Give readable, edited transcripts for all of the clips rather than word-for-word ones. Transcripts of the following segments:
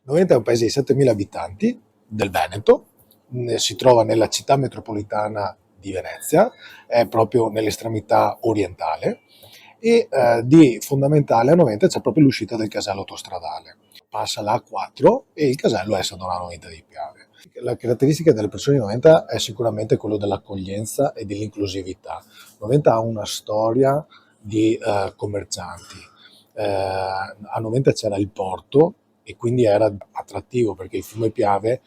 Noventa è un paese di 7.000 abitanti del Veneto, si trova nella città metropolitana di Venezia, è proprio nell'estremità orientale e di fondamentale a Noventa c'è proprio l'uscita del casello autostradale. Passa la A4 e il casello è San Donano Noventa di Piave. La caratteristica delle persone di Noventa è sicuramente quello dell'accoglienza e dell'inclusività. Noventa ha una storia di commercianti. A Noventa c'era il porto e quindi era attrattivo perché il fiume Piave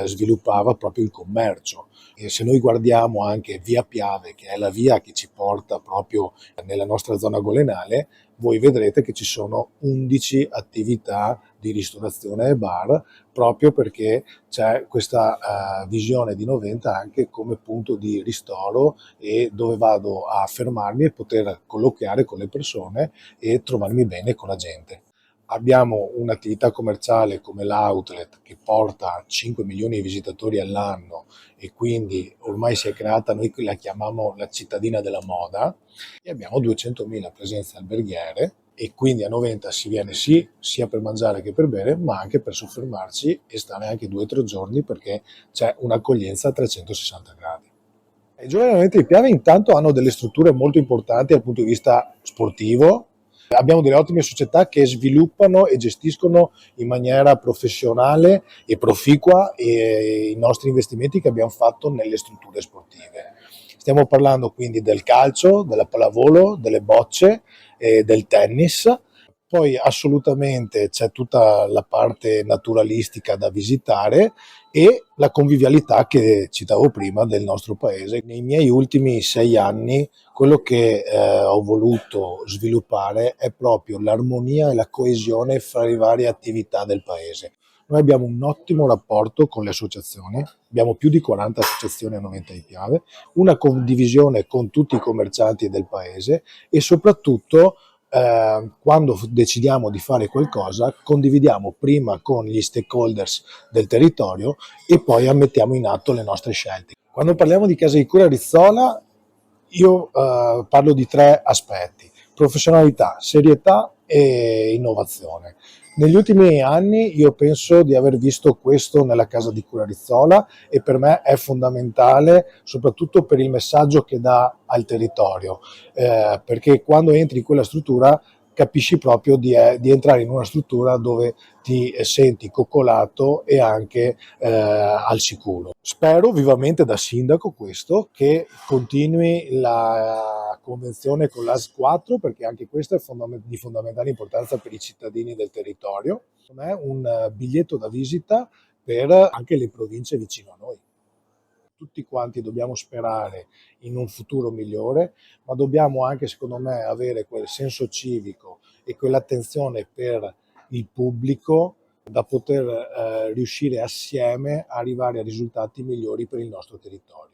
sviluppava proprio il commercio. E se noi guardiamo anche via Piave, che è la via che ci porta proprio nella nostra zona golenale, voi vedrete che ci sono 11 attività di ristorazione e bar, proprio perché c'è questa visione di Noventa anche come punto di ristoro e dove vado a fermarmi e poter colloquiare con le persone e trovarmi bene con la gente. Abbiamo un'attività commerciale come l'outlet che porta 5 milioni di visitatori all'anno e quindi ormai si è creata, noi la chiamiamo la cittadina della moda, e abbiamo 200.000 presenze alberghiere e quindi a Noventa si viene sì, sia per mangiare che per bere, ma anche per soffermarci e stare anche 2 o 3 giorni perché c'è un'accoglienza a 360 gradi. I giovani Noventa di Piave intanto hanno delle strutture molto importanti dal punto di vista sportivo. Abbiamo delle ottime società che sviluppano e gestiscono in maniera professionale e proficua i nostri investimenti che abbiamo fatto nelle strutture sportive. Stiamo parlando quindi del calcio, della pallavolo, delle bocce, del tennis. Poi assolutamente c'è tutta la parte naturalistica da visitare e la convivialità che citavo prima del nostro paese. Nei miei ultimi 6 anni quello che ho voluto sviluppare è proprio l'armonia e la coesione fra le varie attività del paese. Noi abbiamo un ottimo rapporto con le associazioni, abbiamo più di 40 associazioni a Noventa di Piave, una condivisione con tutti i commercianti del paese e soprattutto quando decidiamo di fare qualcosa condividiamo prima con gli stakeholders del territorio e poi ammettiamo in atto le nostre scelte. Quando parliamo di casa di cura Rizzola io parlo di 3 aspetti: professionalità, serietà e innovazione. Negli ultimi anni io penso di aver visto questo nella casa di cura Rizzola e per me è fondamentale soprattutto per il messaggio che dà al territorio, perché quando entri in quella struttura capisci proprio di entrare in una struttura dove ti senti coccolato e anche al sicuro. Spero vivamente da sindaco questo, che continui la convenzione con l'AS 4 perché anche questo è di fondamentale importanza per i cittadini del territorio. È un biglietto da visita per anche le province vicino a noi. Tutti quanti dobbiamo sperare in un futuro migliore, ma dobbiamo anche, secondo me, avere quel senso civico e quell'attenzione per il pubblico da poter riuscire assieme a arrivare a risultati migliori per il nostro territorio.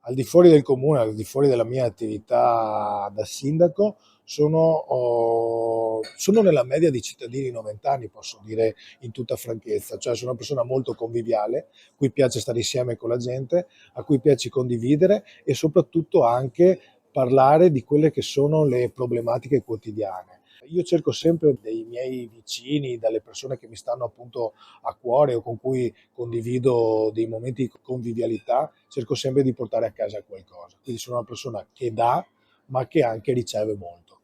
Al di fuori del comune, al di fuori della mia attività da sindaco, sono nella media di cittadini noventani, posso dire in tutta franchezza, cioè sono una persona molto conviviale, a cui piace stare insieme con la gente, a cui piace condividere e soprattutto anche parlare di quelle che sono le problematiche quotidiane. Io cerco sempre dei miei vicini, dalle persone che mi stanno appunto a cuore o con cui condivido dei momenti di convivialità, cerco sempre di portare a casa qualcosa. Quindi sono una persona che dà, ma che anche riceve molto.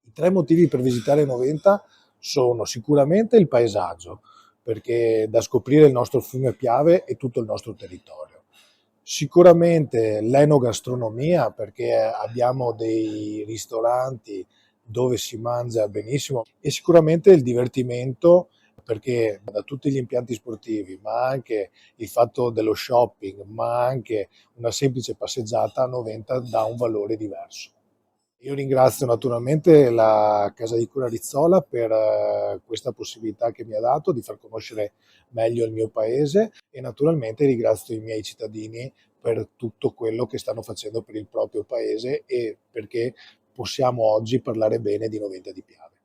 I 3 motivi per visitare Noventa sono sicuramente il paesaggio, perché da scoprire il nostro fiume Piave e tutto il nostro territorio. Sicuramente l'enogastronomia, perché abbiamo dei ristoranti dove si mangia benissimo e sicuramente il divertimento perché da tutti gli impianti sportivi, ma anche il fatto dello shopping, ma anche una semplice passeggiata a Noventa dà un valore diverso. Io ringrazio naturalmente la Casa di Cura Rizzola per questa possibilità che mi ha dato di far conoscere meglio il mio paese e naturalmente ringrazio i miei cittadini per tutto quello che stanno facendo per il proprio paese e perché possiamo oggi parlare bene di Noventa di Piave.